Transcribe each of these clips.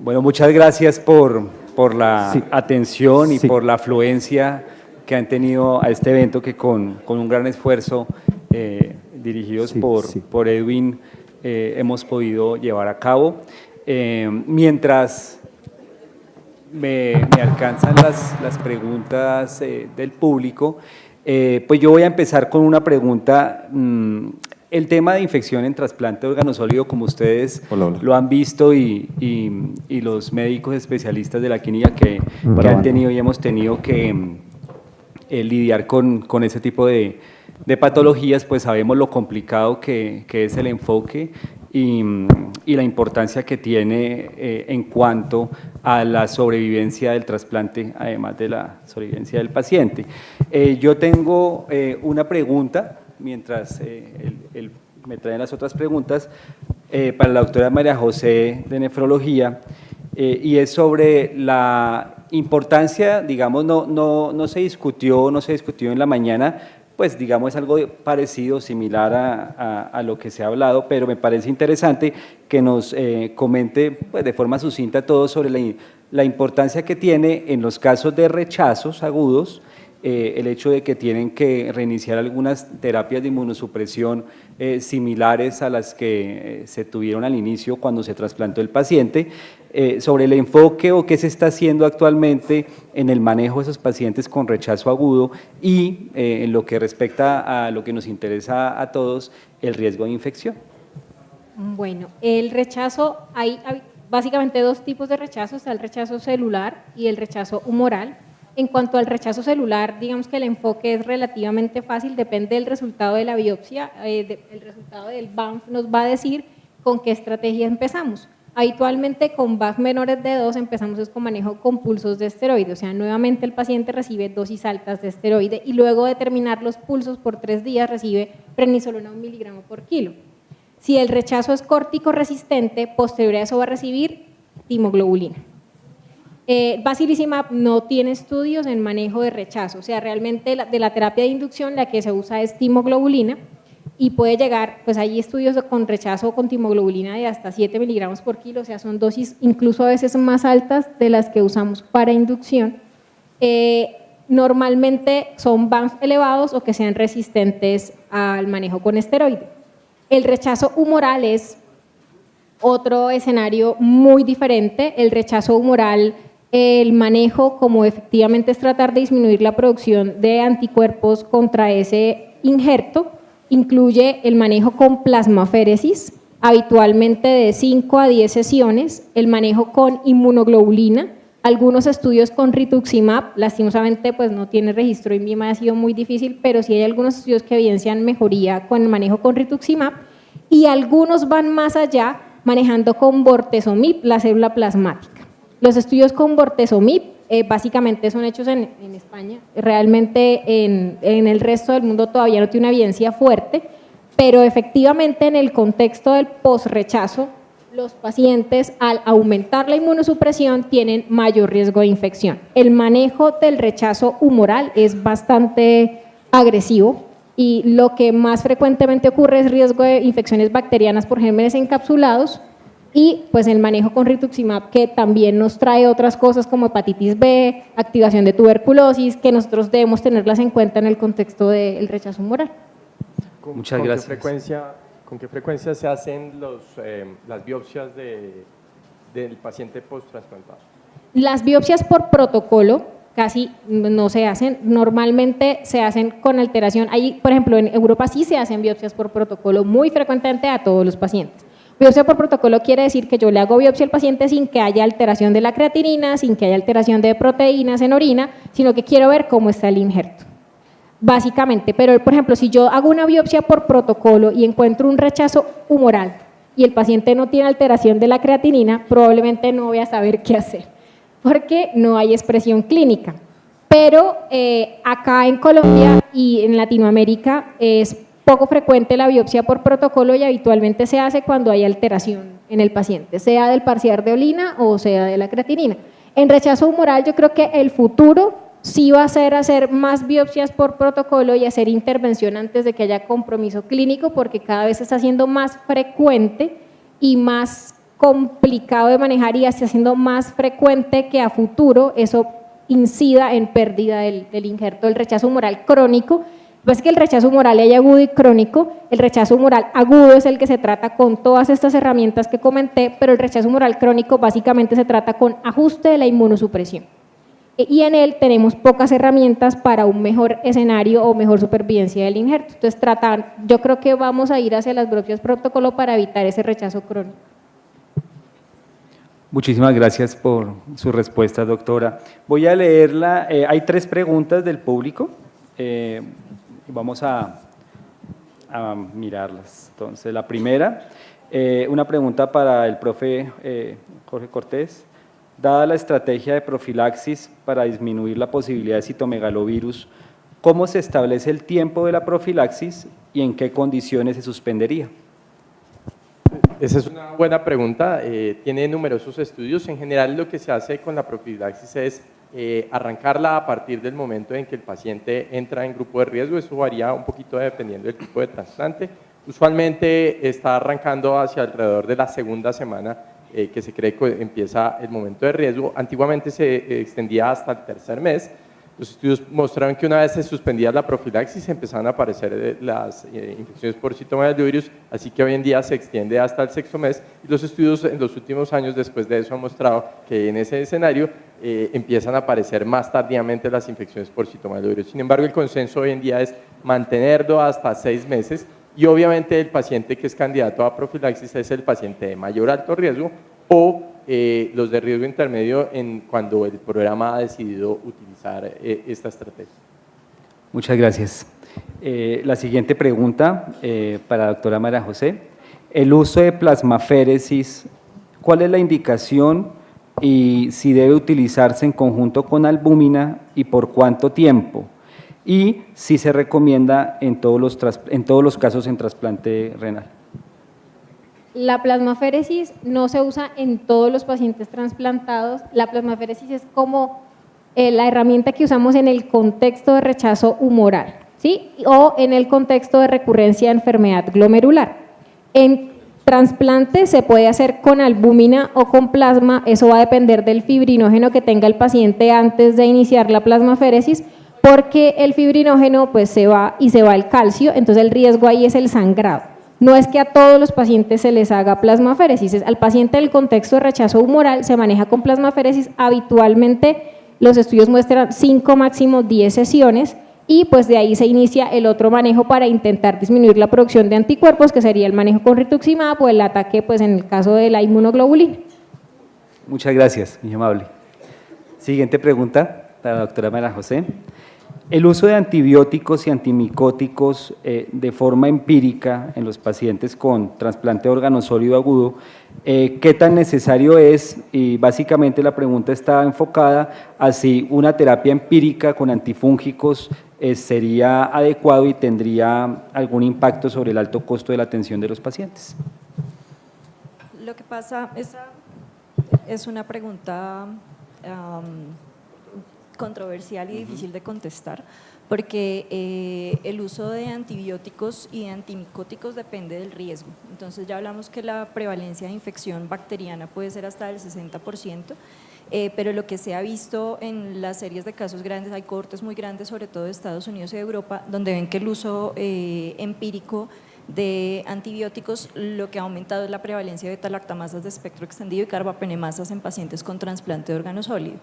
Bueno, muchas gracias por la atención y por la afluencia que han tenido a este evento que con un gran esfuerzo dirigidos por Edwin hemos podido llevar a cabo. Mientras me alcanzan las preguntas del público, pues yo voy a empezar con una pregunta. El tema de infección en trasplante de órgano sólido, como ustedes lo han visto y los médicos especialistas de la clínica que han tenido y hemos tenido que lidiar con ese tipo de patologías, pues sabemos lo complicado que es el enfoque y la importancia que tiene en cuanto a la sobrevivencia del trasplante, además de la sobrevivencia del paciente. Yo tengo una pregunta, mientras me traen las otras preguntas, para la doctora María José de Nefrología, y es sobre la importancia, digamos, no se discutió en la mañana, pues digamos es algo parecido, similar a lo que se ha hablado, pero me parece interesante que nos comente pues, de forma sucinta todo sobre la importancia que tiene en los casos de rechazos agudos, el hecho de que tienen que reiniciar algunas terapias de inmunosupresión similares a las que se tuvieron al inicio cuando se trasplantó el paciente, sobre el enfoque o qué se está haciendo actualmente en el manejo de esos pacientes con rechazo agudo y en lo que respecta a lo que nos interesa a todos, el riesgo de infección. Bueno, el rechazo, hay básicamente dos tipos de rechazo, está el rechazo celular y el rechazo humoral. En cuanto al rechazo celular, digamos que el enfoque es relativamente fácil, depende del resultado de la biopsia, el resultado del BANF nos va a decir con qué estrategia empezamos. Habitualmente con BAF menores de 2 empezamos con manejo con pulsos de esteroide, o sea, nuevamente el paciente recibe dosis altas de esteroide y luego de terminar los pulsos por 3 días recibe prednisolona 1 miligramo por kilo. Si el rechazo es córtico resistente, posterior a eso va a recibir timoglobulina. Basilizumab no tiene estudios en manejo de rechazo, o sea, realmente de la terapia de inducción la que se usa es timoglobulina y puede llegar, pues hay estudios con rechazo con timoglobulina de hasta 7 miligramos por kilo, o sea, son dosis incluso a veces más altas de las que usamos para inducción. Normalmente son BANF elevados o que sean resistentes al manejo con esteroide. El rechazo humoral es otro escenario muy diferente. El rechazo humoral, el manejo como efectivamente es tratar de disminuir la producción de anticuerpos contra ese injerto, incluye el manejo con plasmaféresis, habitualmente de 5 a 10 sesiones, el manejo con inmunoglobulina, algunos estudios con rituximab, lastimosamente pues no tiene registro en VIMA, ha sido muy difícil, pero sí hay algunos estudios que evidencian mejoría con el manejo con rituximab y algunos van más allá manejando con bortezomib la célula plasmática. Los estudios con bortezomib básicamente son hechos en España, realmente en el resto del mundo todavía no tiene una evidencia fuerte, pero efectivamente en el contexto del posrechazo, los pacientes al aumentar la inmunosupresión tienen mayor riesgo de infección. El manejo del rechazo humoral es bastante agresivo y lo que más frecuentemente ocurre es riesgo de infecciones bacterianas por gérmenes encapsulados y pues el manejo con rituximab que también nos trae otras cosas como hepatitis B, activación de tuberculosis, que nosotros debemos tenerlas en cuenta en el contexto del rechazo humoral. Muchas gracias. ¿Con qué frecuencia se hacen las biopsias del paciente post-trasplantado? Las biopsias por protocolo casi no se hacen, normalmente se hacen con alteración. Ahí, por ejemplo, en Europa sí se hacen biopsias por protocolo muy frecuentemente a todos los pacientes. Biopsia por protocolo quiere decir que yo le hago biopsia al paciente sin que haya alteración de la creatinina, sin que haya alteración de proteínas en orina, sino que quiero ver cómo está el injerto. Básicamente, pero por ejemplo, si yo hago una biopsia por protocolo y encuentro un rechazo humoral y el paciente no tiene alteración de la creatinina, probablemente no voy a saber qué hacer, porque no hay expresión clínica. Pero acá en Colombia y en Latinoamérica es poco frecuente la biopsia por protocolo y habitualmente se hace cuando hay alteración en el paciente, sea del parcial de orina o sea de la creatinina. En rechazo humoral yo creo que el futuro sí va a ser hacer más biopsias por protocolo y hacer intervención antes de que haya compromiso clínico porque cada vez está siendo más frecuente y más complicado de manejar y está siendo más frecuente que a futuro eso incida en pérdida del injerto. El rechazo humoral crónico, pues que el rechazo humoral hay agudo y crónico. El rechazo humoral agudo es el que se trata con todas estas herramientas que comenté, pero el rechazo humoral crónico básicamente se trata con ajuste de la inmunosupresión. Y en él tenemos pocas herramientas para un mejor escenario o mejor supervivencia del injerto. Entonces, yo creo que vamos a ir hacia las biopsias protocolo para evitar ese rechazo crónico. Muchísimas gracias por su respuesta, doctora. Voy a leerla. Hay 3 preguntas del público. Vamos a mirarlas. Entonces, la primera, una pregunta para el profe Jorge Cortés. Dada la estrategia de profilaxis para disminuir la posibilidad de citomegalovirus, ¿cómo se establece el tiempo de la profilaxis y en qué condiciones se suspendería? Esa es una buena pregunta, tiene numerosos estudios. En general lo que se hace con la profilaxis es arrancarla a partir del momento en que el paciente entra en grupo de riesgo. Eso varía un poquito dependiendo del tipo de trasplante. Usualmente está arrancando hacia alrededor de la segunda semana que se cree que empieza el momento de riesgo. Antiguamente se extendía hasta el tercer mes. Los estudios mostraron que una vez se suspendía la profilaxis empezaban a aparecer las infecciones por citomegalovirus, así que hoy en día se extiende hasta el sexto mes, y los estudios en los últimos años después de eso han mostrado que en ese escenario empiezan a aparecer más tardíamente las infecciones por citomegalovirus. Sin embargo, el consenso hoy en día es mantenerlo hasta 6 meses, y obviamente el paciente que es candidato a profilaxis es el paciente de mayor alto riesgo o los de riesgo intermedio cuando el programa ha decidido utilizar esta estrategia. Muchas gracias. La siguiente pregunta para la doctora María José. El uso de plasmaféresis, ¿cuál es la indicación y si debe utilizarse en conjunto con albúmina y por cuánto tiempo? Y si se recomienda en todos los casos en trasplante renal. La plasmaféresis no se usa en todos los pacientes trasplantados. La plasmaféresis es como la herramienta que usamos en el contexto de rechazo humoral, ¿sí? O en el contexto de recurrencia de enfermedad glomerular. En trasplante se puede hacer con albúmina o con plasma, eso va a depender del fibrinógeno que tenga el paciente antes de iniciar la plasmaféresis, porque el fibrinógeno pues se va y se va el calcio, entonces el riesgo ahí es el sangrado. No es que a todos los pacientes se les haga plasmaféresis, al paciente del contexto de rechazo humoral se maneja con plasmaféresis. Habitualmente los estudios muestran 5, máximo 10 sesiones, y pues de ahí se inicia el otro manejo para intentar disminuir la producción de anticuerpos, que sería el manejo con rituximab o el ataque pues en el caso de la inmunoglobulina. Muchas gracias, muy amable. Siguiente pregunta para la doctora María José. El uso de antibióticos y antimicóticos de forma empírica en los pacientes con trasplante de órgano sólido agudo, ¿qué tan necesario es? Y básicamente la pregunta está enfocada a si una terapia empírica con antifúngicos sería adecuado y tendría algún impacto sobre el alto costo de la atención de los pacientes. Lo que pasa, esa es una pregunta controversial y difícil de contestar, porque el uso de antibióticos y de antimicóticos depende del riesgo. Entonces ya hablamos que la prevalencia de infección bacteriana puede ser hasta del 60%, pero lo que se ha visto en las series de casos grandes, hay cohortes muy grandes, sobre todo de Estados Unidos y de Europa, donde ven que el uso empírico de antibióticos lo que ha aumentado es la prevalencia de beta-lactamasas de espectro extendido y carbapenemasas en pacientes con trasplante de órgano sólido.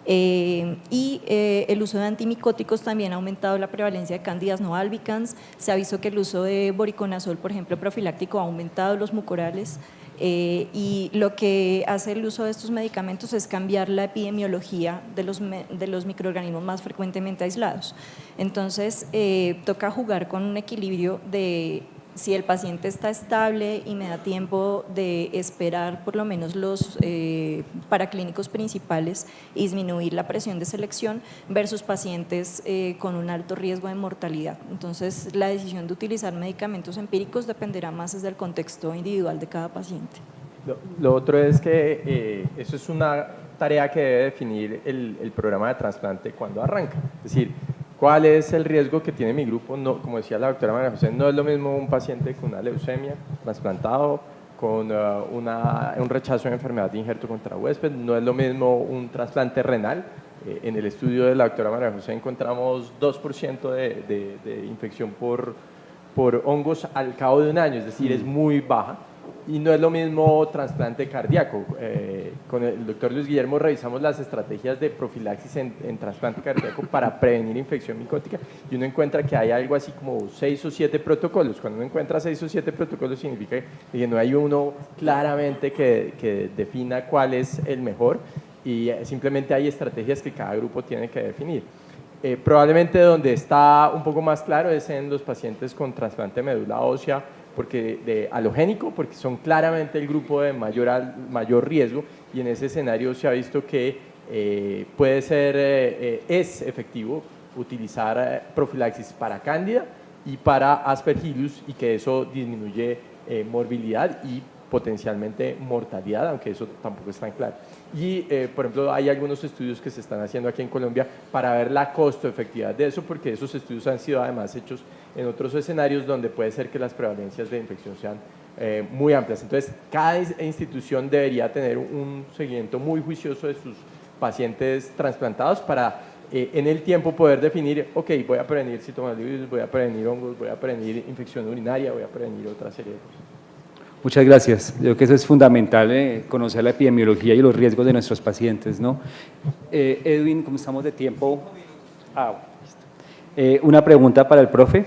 El uso de antimicóticos también ha aumentado la prevalencia de cándidas no albicans. Se ha visto que el uso de voriconazol, por ejemplo, profiláctico, ha aumentado los mucorales, y lo que hace el uso de estos medicamentos es cambiar la epidemiología de los microorganismos más frecuentemente aislados. Entonces, toca jugar con un equilibrio de si el paciente está estable y me da tiempo de esperar por lo menos los paraclínicos principales y disminuir la presión de selección versus pacientes con un alto riesgo de mortalidad. Entonces, la decisión de utilizar medicamentos empíricos dependerá más del contexto individual de cada paciente. Lo otro es que eso es una tarea que debe definir el programa de trasplante cuando arranca. Es decir, ¿cuál es el riesgo que tiene mi grupo? No, como decía la doctora María José, no es lo mismo un paciente con una leucemia trasplantado un rechazo de enfermedad de injerto contra huésped. No es lo mismo un trasplante renal. En el estudio de la doctora María José encontramos 2% de infección por hongos al cabo de un año, es decir, es muy baja. Y no es lo mismo trasplante cardíaco. Con el doctor Luis Guillermo revisamos las estrategias de profilaxis en trasplante cardíaco para prevenir infección micótica y uno encuentra que hay algo así como 6 o 7 protocolos. Cuando uno encuentra 6 o 7 protocolos significa que no hay uno claramente que defina cuál es el mejor y simplemente hay estrategias que cada grupo tiene que definir. Probablemente donde está un poco más claro es en los pacientes con trasplante de médula ósea, de halogénico, porque son claramente el grupo de mayor riesgo y en ese escenario se ha visto que es efectivo utilizar profilaxis para cándida y para aspergillus y que eso disminuye morbilidad y potencialmente mortalidad, aunque eso tampoco es tan claro. Y, por ejemplo, hay algunos estudios que se están haciendo aquí en Colombia para ver la costo-efectividad de eso, porque esos estudios han sido además hechos en otros escenarios donde puede ser que las prevalencias de infección sean muy amplias. Entonces, cada institución debería tener un seguimiento muy juicioso de sus pacientes trasplantados para en el tiempo poder definir, ok, voy a prevenir citomegalovirus, voy a prevenir hongos, voy a prevenir infección urinaria, voy a prevenir otra serie de cosas. Muchas gracias. Yo creo que eso es fundamental, conocer la epidemiología y los riesgos de nuestros pacientes, ¿no? Edwin, ¿cómo estamos de tiempo? Listo. Una pregunta para el profe.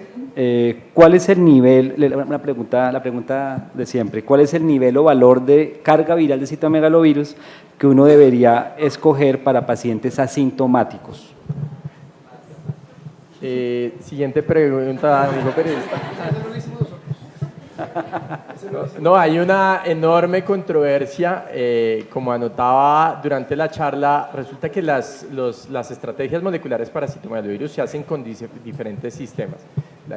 ¿Cuál es el nivel, la pregunta de siempre, cuál es el nivel o valor de carga viral de citomegalovirus que uno debería escoger para pacientes asintomáticos? Siguiente pregunta, amigo periodista. No, hay una enorme controversia, como anotaba durante la charla, resulta que las estrategias moleculares para citomegalovirus se hacen con diferentes sistemas.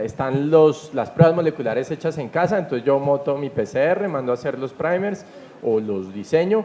Están las pruebas moleculares hechas en casa, entonces yo monto mi PCR, mando a hacer los primers o los diseño,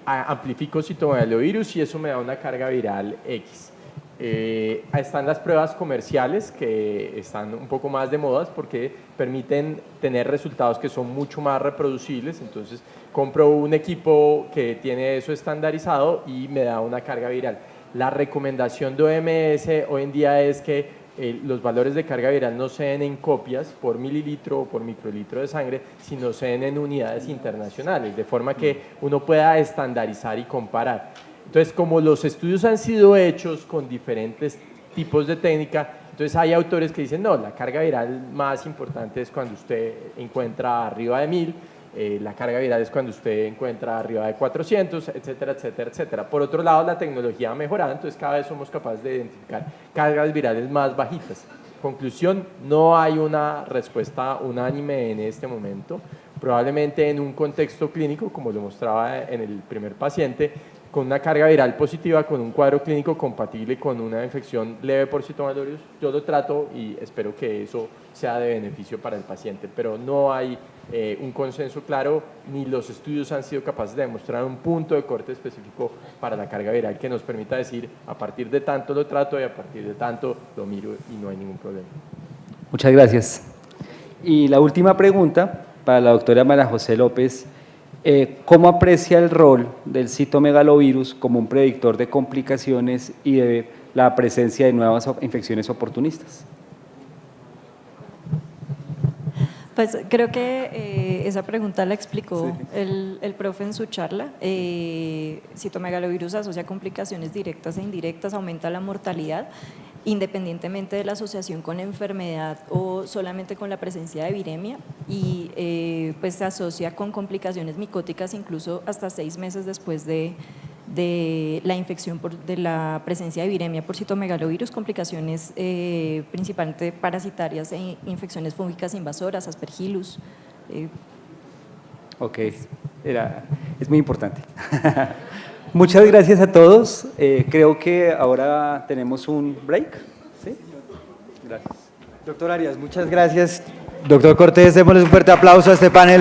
amplifico citomegalovirus y eso me da una carga viral X. Están las pruebas comerciales que están un poco más de modas porque permiten tener resultados que son mucho más reproducibles, entonces compro un equipo que tiene eso estandarizado y me da una carga viral. La recomendación de OMS hoy en día es que los valores de carga viral no se den en copias por mililitro o por microlitro de sangre, sino se den en unidades internacionales, de forma que uno pueda estandarizar y comparar. Entonces, como los estudios han sido hechos con diferentes tipos de técnica, entonces hay autores que dicen, no, la carga viral más importante es cuando usted encuentra arriba de 1000, la carga viral es cuando usted encuentra arriba de 400, etcétera, etcétera, etcétera. Por otro lado, la tecnología ha mejorado, entonces cada vez somos capaces de identificar cargas virales más bajitas. Conclusión, no hay una respuesta unánime en este momento. Probablemente en un contexto clínico, como lo mostraba en el primer paciente, con una carga viral positiva, con un cuadro clínico compatible con una infección leve por citomegalovirus, yo lo trato y espero que eso sea de beneficio para el paciente, pero no hay un consenso claro, ni los estudios han sido capaces de demostrar un punto de corte específico para la carga viral que nos permita decir, a partir de tanto lo trato y a partir de tanto lo miro y no hay ningún problema. Muchas gracias. Y la última pregunta para la doctora María José López. ¿Cómo aprecia el rol del citomegalovirus como un predictor de complicaciones y de la presencia de nuevas infecciones oportunistas? Pues creo que esa pregunta la explicó el profe en su charla. Citomegalovirus asocia complicaciones directas e indirectas, aumenta la mortalidad, independientemente de la asociación con enfermedad o solamente con la presencia de viremia, y pues se asocia con complicaciones micóticas incluso hasta 6 meses después de la infección de la presencia de viremia por citomegalovirus, complicaciones principalmente parasitarias e infecciones fúngicas invasoras, aspergillus. Ok, es muy importante. Muchas gracias a todos. Creo que ahora tenemos un break. ¿Sí? Gracias. Doctor Arias, muchas gracias. Doctor Cortés, démosles un fuerte aplauso a este panel.